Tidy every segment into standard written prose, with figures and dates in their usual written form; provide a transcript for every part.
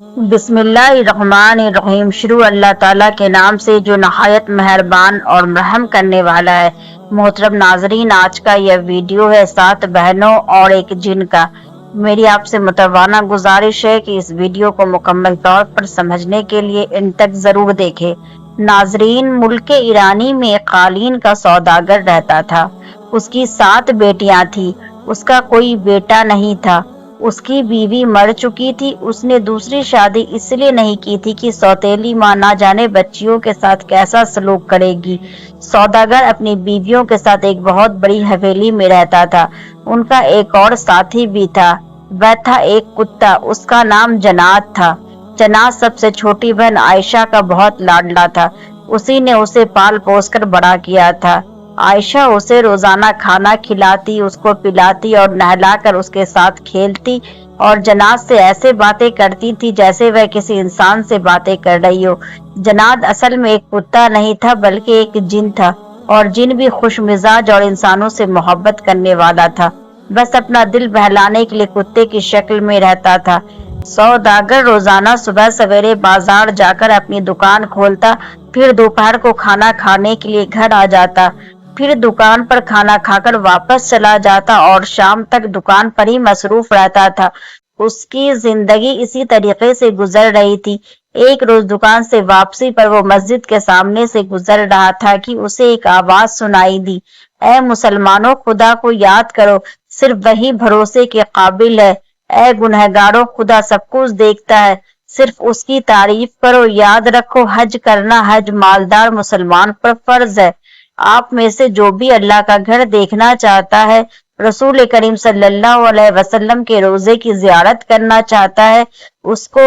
بسم اللہ الرحمن الرحیم۔ شروع اللہ تعالیٰ کے نام سے جو نہایت مہربان اور رحم کرنے والا ہے۔ محترم ناظرین، آج کا یہ ویڈیو ہے 7 بہنوں اور ایک جن کا۔ میری آپ سے متوانہ گزارش ہے کہ اس ویڈیو کو مکمل طور پر سمجھنے کے لیے ان تک ضرور دیکھیں۔ ناظرین، ملک ایرانی میں ایک قالین کا سوداگر رہتا تھا۔ اس کی 7 بیٹیاں تھیں۔ اس کا کوئی بیٹا نہیں تھا۔ اس کی بیوی مر چکی تھی۔ اس نے دوسری شادی اس لیے نہیں کی تھی کہ سوتیلی ماں نہ جانے بچیوں کے ساتھ کیسا سلوک کرے گی۔ سوداگر اپنی بیویوں کے ساتھ ایک بہت بڑی حویلی میں رہتا تھا۔ ان کا ایک اور ساتھی بھی تھا، وہ تھا ایک کتا۔ اس کا نام جنات تھا۔ جنات سب سے چھوٹی بہن عائشہ کا بہت لاڈلا تھا۔ اسی نے اسے پال پوس کر بڑا کیا تھا۔ عائشہ اسے روزانہ کھانا کھلاتی، اس کو پلاتی اور نہلا کر اس کے ساتھ کھیلتی اور جنات سے ایسے باتیں کرتی تھی جیسے وہ کسی انسان سے باتیں کر رہی ہو۔ جنات اصل میں ایک کتا نہیں تھا بلکہ ایک جن تھا، اور جن بھی خوش مزاج اور انسانوں سے محبت کرنے والا تھا۔ بس اپنا دل بہلانے کے لیے کتے کی شکل میں رہتا تھا۔ سوداگر روزانہ صبح سویرے بازار جا کر اپنی دکان کھولتا، پھر دوپہر کو کھانا کھانے کے لیے گھر آ جاتا، پھر دکان پر کھانا کھا کر واپس چلا جاتا اور شام تک دکان پر ہی مصروف رہتا تھا۔ اس کی زندگی اسی طریقے سے گزر رہی تھی۔ ایک روز دکان سے واپسی پر وہ مسجد کے سامنے سے گزر رہا تھا کہ اسے ایک آواز سنائی دی، اے مسلمانوں، خدا کو یاد کرو، صرف وہی بھروسے کے قابل ہے۔ اے گنہگاروں، خدا سب کچھ دیکھتا ہے، صرف اس کی تعریف کرو۔ یاد رکھو، حج کرنا حج مالدار مسلمان پر فرض ہے۔ آپ میں سے جو بھی اللہ کا گھر دیکھنا چاہتا ہے، رسول کریم صلی اللہ علیہ وسلم کے روضے کی زیارت کرنا چاہتا ہے، اس کو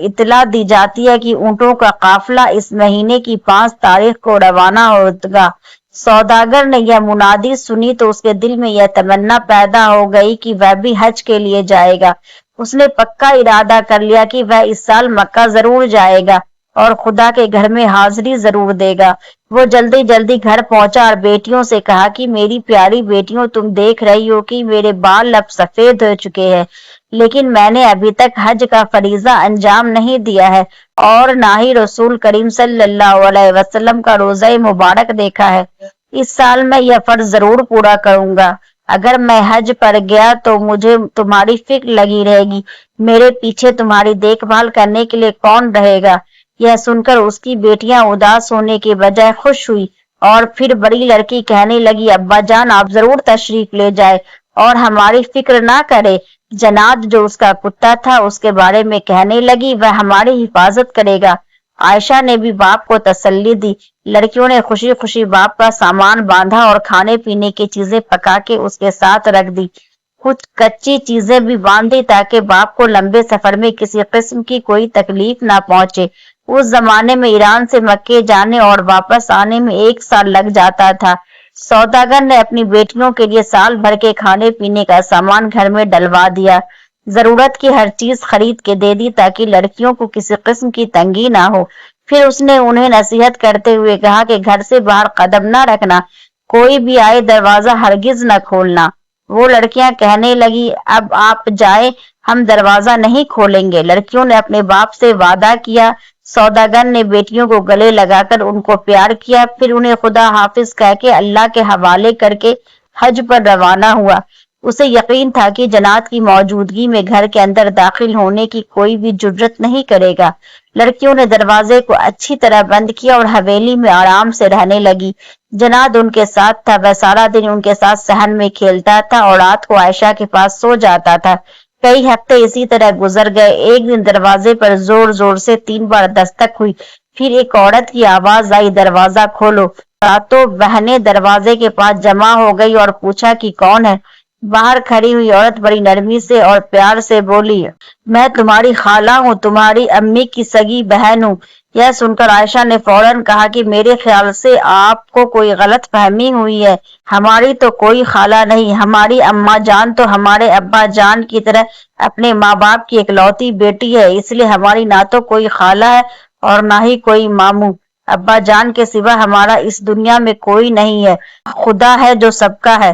اطلاع دی جاتی ہے کہ اونٹوں کا قافلہ اس مہینے کی 5 تاریخ کو روانہ ہوگا۔ سوداگر نے یہ منادی سنی تو اس کے دل میں یہ تمنا پیدا ہو گئی کہ وہ بھی حج کے لیے جائے گا۔ اس نے پکا ارادہ کر لیا کہ وہ اس سال مکہ ضرور جائے گا اور خدا کے گھر میں حاضری ضرور دے گا۔ وہ جلدی جلدی گھر پہنچا اور بیٹیوں سے کہا کہ میری پیاری بیٹیوں، تم دیکھ رہی ہو کہ میرے بال اب سفید ہو چکے ہیں، لیکن میں نے ابھی تک حج کا فریضہ انجام نہیں دیا ہے اور نہ ہی رسول کریم صلی اللہ علیہ وسلم کا روضہ مبارک دیکھا ہے۔ اس سال میں یہ فرض ضرور پورا کروں گا۔ اگر میں حج پر گیا تو مجھے تمہاری فکر لگی رہے گی، میرے پیچھے تمہاری دیکھ بھال کرنے کے لیے کون رہے گا؟ یہ سن کر اس کی بیٹیاں اداس ہونے کے بجائے خوش ہوئی اور پھر بڑی لڑکی کہنے لگی، ابا جان، آپ ضرور تشریف لے جائے اور ہماری فکر نہ کرے۔ جنات جو اس کا کتا تھا اس کے بارے میں کہنے لگی، وہ ہماری حفاظت کرے گا۔ عائشہ نے بھی باپ کو تسلی دی۔ لڑکیوں نے خوشی خوشی باپ کا سامان باندھا اور کھانے پینے کی چیزیں پکا کے اس کے ساتھ رکھ دی۔ کچھ کچی چیزیں بھی باندھ دی تاکہ باپ کو لمبے سفر میں کسی قسم کی کوئی تکلیف نہ پہنچے۔ اس زمانے میں ایران سے مکے جانے اور واپس آنے میں 1 سال لگ جاتا تھا۔ سوداگر نے اپنی بیٹیوں کے لیے سال بھر کے کھانے پینے کا سامان گھر میں ڈلوا دیا، ضرورت کی ہر چیز خرید کے دے دی تاکہ لڑکیوں کو کسی قسم کی تنگی نہ ہو۔ پھر اس نے انہیں نصیحت کرتے ہوئے کہا کہ گھر سے باہر قدم نہ رکھنا، کوئی بھی آئے دروازہ ہرگز نہ کھولنا۔ وہ لڑکیاں کہنے لگی، اب آپ جائیں، ہم دروازہ نہیں کھولیں گے۔ لڑکیوں نے اپنے باپ سے وعدہ کیا۔ سوداگر نے بیٹیوں کو گلے لگا کر ان کو پیار کیا، پھر انہیں خدا حافظ کہہ کے اللہ کے حوالے کر کے حج پر روانہ ہوا۔ اسے یقین تھا کہ جنات کی موجودگی میں گھر کے اندر داخل ہونے کی کوئی بھی جرات نہیں کرے گا۔ لڑکیوں نے دروازے کو اچھی طرح بند کیا اور حویلی میں آرام سے رہنے لگی۔ جنات ان کے ساتھ تھا، وہ سارا دن ان کے ساتھ صحن میں کھیلتا تھا اور رات کو عائشہ کے پاس سو جاتا تھا۔ کئی ہفتے اسی طرح گزر گئے۔ ایک دن دروازے پر زور زور سے 3 بار دستک ہوئی، پھر ایک عورت کی آواز آئی، دروازہ کھولو۔ ساتوں بہنیں دروازے کے پاس جمع ہو گئی اور پوچھا کہ کون ہے؟ باہر کھڑی ہوئی عورت بڑی نرمی سے اور پیار سے بولی، میں تمہاری خالہ ہوں، تمہاری امی کی سگی بہن ہوں۔ یہ سن کر عائشہ نے فوراً کہا کہ میرے خیال سے آپ کو کوئی غلط فہمی ہوئی ہے، ہماری تو کوئی خالہ نہیں، ہماری اماں جان تو ہمارے ابا جان کی طرح اپنے ماں باپ کی اکلوتی بیٹی ہے، اس لیے ہماری نہ تو کوئی خالہ ہے اور نہ ہی کوئی ماموں۔ ابا جان کے سوا ہمارا اس دنیا میں کوئی نہیں ہے، خدا ہے جو سب کا ہے۔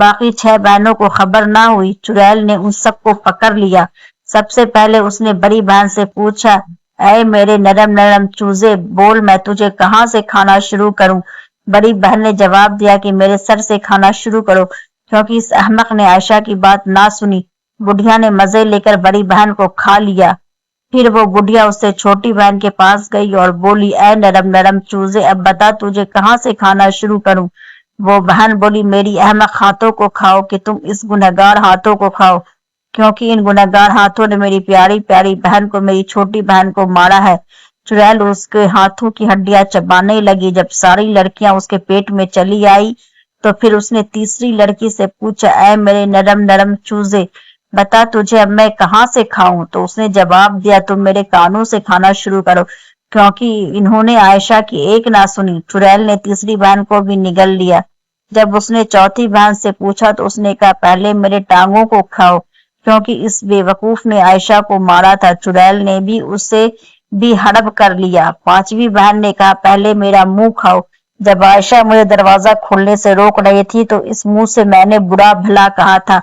باقی 6 بہنوں کو خبر نہ ہوئی۔ چڑیل نے ان سب کو پکڑ لیا۔ سب سے پہلے اس نے بڑی بہن سے پوچھا، اے میرے نرم نرم چوزے، بول میں تجھے کہاں سے کھانا شروع کروں؟ بڑی بہن نے جواب دیا کہ میرے سر سے کھانا شروع کرو، کیونکہ اس احمق نے عائشہ کی بات نہ سنی۔ بڑھیا نے مزے لے کر بڑی بہن کو کھا لیا۔ پھر وہ بڑھیا اس سے چھوٹی بہن کے پاس گئی اور بولی، اے نرم نرم چوزے، اب بتا تجھے کہاں سے کھانا شروع کروں؟ وہ بہن بولی، میری احمق ہاتھوں کو کھاؤ کہ تم اس گنہگار ہاتھوں کو کھاؤ، کیونکہ ان گنہگار ہاتھوں نے میری پیاری پیاری بہن کو، میری چھوٹی بہن کو مارا ہے۔ چڑیل اس کے ہاتھوں کی ہڈیاں چبانے لگی۔ جب ساری لڑکیاں اس کے پیٹ میں چلی آئی تو پھر اس نے تیسری لڑکی سے پوچھا، اے میرے نرم نرم چوزے، بتا تجھے اب میں کہاں سے کھاؤں؟ تو اس نے جواب دیا، تم میرے کانوں سے کھانا شروع کرو، کیونکہ انہوں نے عائشہ کی ایک نہ سنی۔ چڑیل نے تیسری بہن کو بھی نگل لیا۔ جب اس نے چوتھی بہن سے پوچھا تو اس نے کہا، پہلے میرے ٹانگوں کو کھاؤ، کیونکہ اس بے وقوف نے عائشہ کو مارا تھا۔ چڑیل نے بھی اسے بھی ہڑپ کر لیا۔ پانچویں بہن نے کہا، پہلے میرا منہ کھاؤ، جب عائشہ مجھے دروازہ کھولنے سے روک رہی تھی تو اس منہ سے میں نے برا بھلا کہا تھا۔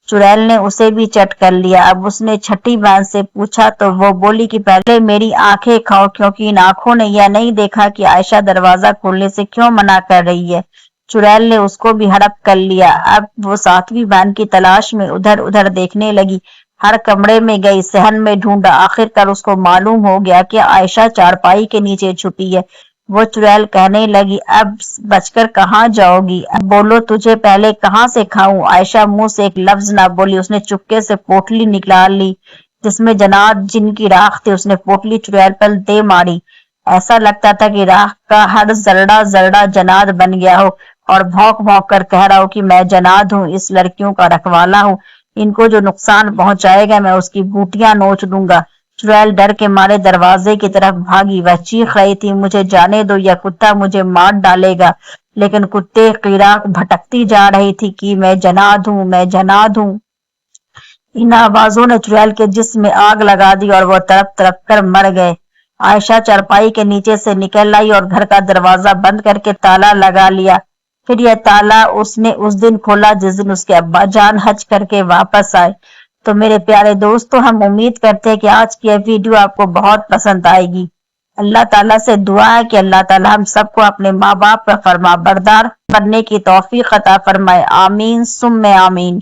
چڑیل نے اسے بھی چٹ کر لیا۔ اب اس نے چھٹی بہن سے پوچھا تو وہ بولی کہ پہلے میری آنکھیں کھاؤ، کیونکہ ان آنکھوں نے یہ نہیں دیکھا کہ عائشہ دروازہ کھولنے سے کیوں منع کر رہی ہے۔ چڑیل نے اس کو بھی ہڑپ کر لیا۔ اب وہ ساتویں بہن کی تلاش میں ادھر ادھر دیکھنے لگی، ہر کمرے میں گئی، صحن میں ڈھونڈا، آخر کار اس کو معلوم ہو گیا کہ عائشہ چارپائی کے نیچے چھپی ہے۔ وہ چڑیل کہنے لگی، اب بچ کر کہاں جاؤ گی؟ اب بولو تجھے پہلے کہاں سے کھاؤں؟ عائشہ منہ سے ایک لفظ نہ بولی۔ اس نے چپکے سے پوٹلی نکال لی جس میں جنات جن کی راکھ تھی۔ اس نے پوٹلی چڑیل پر دے ماری۔ ایسا لگتا تھا کہ راکھ کا ہر ذرہ ذرہ جنات بن گیا ہو اور بھونک بھونک کر کہہ رہا ہو کہ میں جنات ہوں، اس لڑکیوں کا رکھوالا ہوں، ان کو جو نقصان پہنچائے گا میں اس کی بوٹیاں نوچ دوں گا۔ چڑیل ڈر کے مارے دروازے کی طرف بھاگی۔ وہ چیخ رہی تھی، مجھے جانے دو، یہ کتا مجھے مار ڈالے گا، لیکن کتے کی راکھ بھٹکتی جا رہی تھی کہ میں جنات ہوں، میں جنات ہوں۔ ان آوازوں نے چڑیل کے جسم میں آگ لگا دی اور وہ تڑپ تڑپ کر مر گئے۔ عائشہ چارپائی کے نیچے سے نکل آئی اور گھر کا دروازہ بند کر کے تالا لگا لیا۔ پھر یہ تالا اس نے اس دن کھولا جس دن اس کے ابا جان حج کر کے واپس آئے۔ تو میرے پیارے دوستو، ہم امید کرتے ہیں کہ آج کی یہ ویڈیو آپ کو بہت پسند آئے گی۔ اللہ تعالیٰ سے دعا ہے کہ اللہ تعالیٰ ہم سب کو اپنے ماں باپ پر فرما بردار بننے کی توفیق عطا فرمائے۔ آمین ثم آمین۔